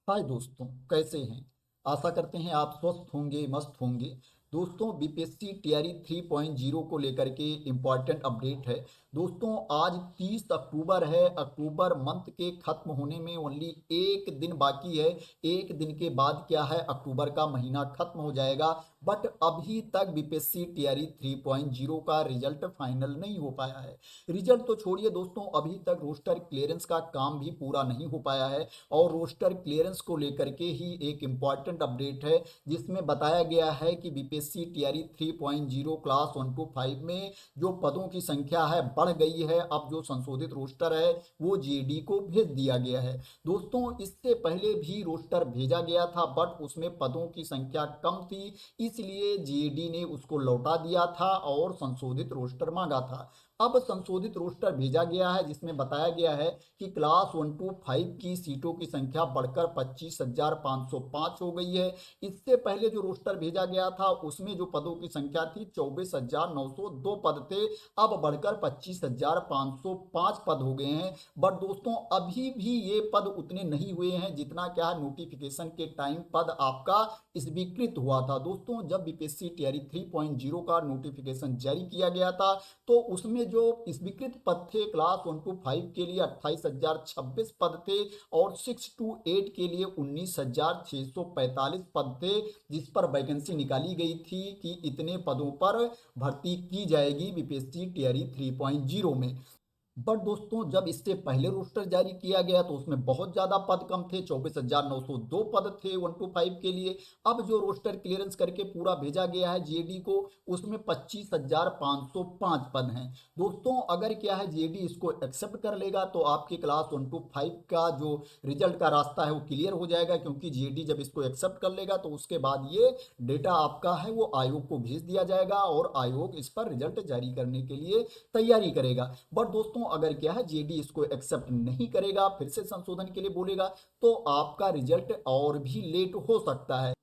हाय दोस्तों, कैसे हैं। आशा करते हैं आप स्वस्थ होंगे, मस्त होंगे। दोस्तों, बीपीएससी टीआरई 3.0 को लेकर के इम्पॉर्टेंट अपडेट है। दोस्तों, आज 30 अक्टूबर है। अक्टूबर मंथ के खत्म होने में ओनली एक दिन बाकी है। एक दिन के बाद क्या है, अक्टूबर का महीना खत्म हो जाएगा। बट अभी तक बीपीएससी टीआरई 3.0 का रिजल्ट फाइनल नहीं हो पाया है। रिजल्ट तो छोड़िए दोस्तों, अभी तक रोस्टर क्लियरेंस का काम भी पूरा नहीं हो पाया है। और रोस्टर क्लियरेंस को लेकर के ही एक इम्पॉर्टेंट अपडेट है, जिसमें बताया गया है कि बीपीएससी टीआरई 3.0 क्लास 1 to 5 में जो पदों की संख्या है बढ़ गई है। अब जो संशोधित रोस्टर है वो जीएडी को भेज दिया गया है। दोस्तों, इससे पहले भी रोस्टर भेजा गया था, बट उसमें पदों की संख्या कम थी, इसलिए जीएडी ने उसको लौटा दिया था और संशोधित रोस्टर मांगा था। अब संशोधित रोस्टर भेजा गया है, जिसमें बताया गया है कि क्लास 1 to 5 की सीटों की संख्या बढ़कर 25,505 हो गई है। इससे पहले जो रोस्टर भेजा गया था उसमें जो पदों की संख्या थी 24,902 पद थे। अब बढ़कर 25,505 पद हो गए हैं। बट दोस्तों, अभी भी ये पद उतने नहीं हुए हैं जितना क्या है नोटिफिकेशन के टाइम पद आपका स्वीकृत हुआ था। दोस्तों, जब बीपीएससी टीआरई 3.0 का नोटिफिकेशन जारी किया गया था तो उसमें जो स्वीकृत पद थे क्लास 1 to 5 के लिए 28,026 पद थे और 6 to 8 के लिए 19,645 पद थे, जिस पर वैकेंसी निकाली गई थी कि इतने पदों पर भर्ती की जाएगी बीपीएससी टीआरई 3.0 में। बट दोस्तों, जब इससे पहले रोस्टर जारी किया गया तो उसमें बहुत ज़्यादा पद कम थे, 24,902 पद थे 1 to 5 के लिए। अब जो रोस्टर क्लियरेंस करके पूरा भेजा गया है जीएडी को, उसमें 25,505 पद हैं। दोस्तों, अगर क्या है जीएडी इसको एक्सेप्ट कर लेगा तो आपके क्लास 1 to 5 का जो रिजल्ट का रास्ता है वो क्लियर हो जाएगा, क्योंकि जीएडी जब इसको एक्सेप्ट कर लेगा तो उसके बाद ये डेटा आपका है वो आयोग को भेज दिया जाएगा और आयोग इस पर रिजल्ट जारी करने के लिए तैयारी करेगा। बट दोस्तों, अगर क्या है जेडी इसको एक्सेप्ट नहीं करेगा, फिर से संशोधन के लिए बोलेगा, तो आपका रिजल्ट और भी लेट हो सकता है।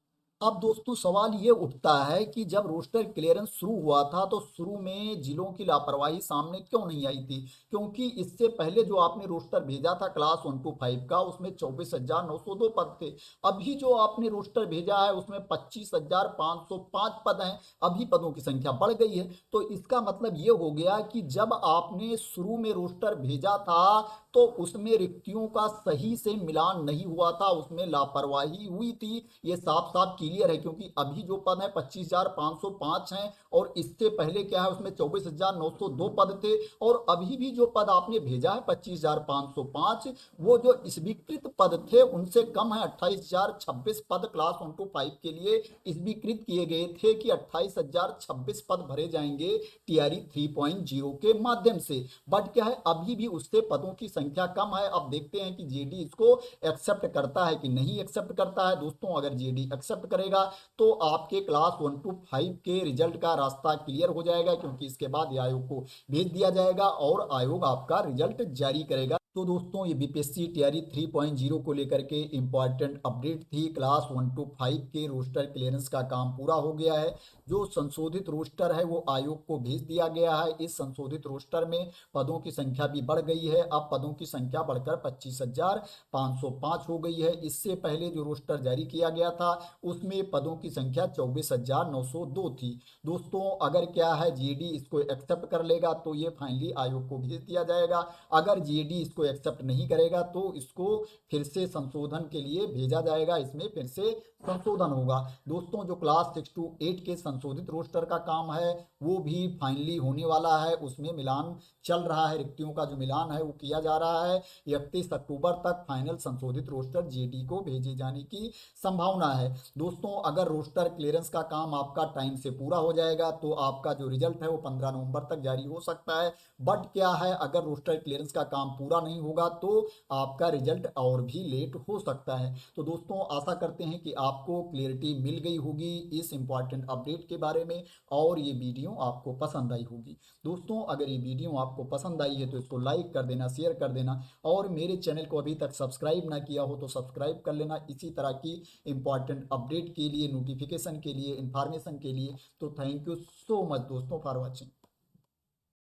अब दोस्तों, सवाल ये उठता है कि जब रोस्टर क्लियरेंस शुरू हुआ था तो शुरू में जिलों की लापरवाही सामने क्यों नहीं आई थी, क्योंकि इससे पहले जो आपने रोस्टर भेजा था क्लास 1 to 5 का, उसमें 24,902 पद थे। अभी जो आपने रोस्टर भेजा है उसमें 25,505 पद हैं। अभी पदों की संख्या बढ़ गई है, तो इसका मतलब ये हो गया कि जब आपने शुरू में रोस्टर भेजा था तो उसमें रिक्तियों का सही से मिलान नहीं हुआ था, उसमें लापरवाही हुई थी। ये साफ साफ क्लियर है, क्योंकि अभी जो पद है 25,505 हैं और इससे पहले क्या है उसमें 24,902 पद थे। और अभी भी जो पद आपने भेजा है 25,505, वो जो स्वीकृत पद थे उनसे कम है। 28,026 पद क्लास 1 to 5 के लिए स्वीकृत किए गए थे कि 28,026 पद भरे जाएंगे टीआरई 3.0 के माध्यम से। बट क्या है, अभी भी उससे पदों की संख्या कम है। अब देखते हैं कि जेडी इसको एक्सेप्ट करता है कि नहीं एक्सेप्ट करता है। दोस्तों, अगर जेडी एक्सेप्ट करेगा तो आपके क्लास 1 to 5 के रिजल्ट का रास्ता क्लियर हो जाएगा, क्योंकि इसके बाद आयोग को भेज दिया जाएगा और आयोग आपका रिजल्ट जारी करेगा। तो दोस्तों, ये बीपीएससी टीआरई 3.0 को लेकर के इंपॉर्टेंट अपडेट थी। क्लास 1 to 5 के रोस्टर क्लियरेंस का काम पूरा हो गया है। जो संशोधित रोस्टर है वो आयोग को भेज दिया गया है। इस संशोधित रोस्टर में पदों की संख्या भी बढ़ गई है। अब पदों की संख्या बढ़कर 25,505 हो गई है। इससे पहले जो रोस्टर जारी किया गया था उसमें पदों की संख्या 24,902 थी। दोस्तों, अगर क्या है जीडी इसको एक्सेप्ट कर लेगा तो ये फाइनली आयोग को भेज दिया जाएगा। अगर जीडी इसको एक्सेप्ट नहीं करेगा तो इसको फिर से संशोधन के लिए भेजा जाएगा, इसमें फिर से संशोधन होगा। दोस्तों, जो क्लास 6 to 8 के संशोधित रोस्टर का काम है वो भी फाइनली होने वाला है। उसमें मिलान चल रहा है, रिक्तियों का जो मिलान है वो किया जा रहा है। 31 अक्टूबर तक फाइनल संशोधित रोस्टर जेडी को भेजे जाने की संभावना है। दोस्तों, अगर रोस्टर क्लियरेंस का काम आपका टाइम से पूरा हो जाएगा तो आपका जो रिजल्ट है वो 15 नवंबर तक जारी हो सकता है। बट क्या है, अगर रोस्टर क्लियरेंस का काम पूरा नहीं होगा तो आपका रिजल्ट और भी लेट हो सकता है। तो दोस्तों, आशा करते हैं कि आपको क्लियरिटी मिल गई होगी इस इंपॉर्टेंट अपडेट के बारे में और ये वीडियो आपको पसंद आई होगी। दोस्तों, अगर ये वीडियो आपको पसंद आई है तो इसको लाइक कर देना, शेयर कर देना और मेरे चैनल को अभी तक सब्सक्राइब ना किया हो तो सब्सक्राइब कर लेना, इसी तरह की इंपॉर्टेंट अपडेट के लिए, नोटिफिकेशन के लिए, इन्फॉर्मेशन के लिए। तो थैंक यू सो मच दोस्तों फॉर वॉचिंग।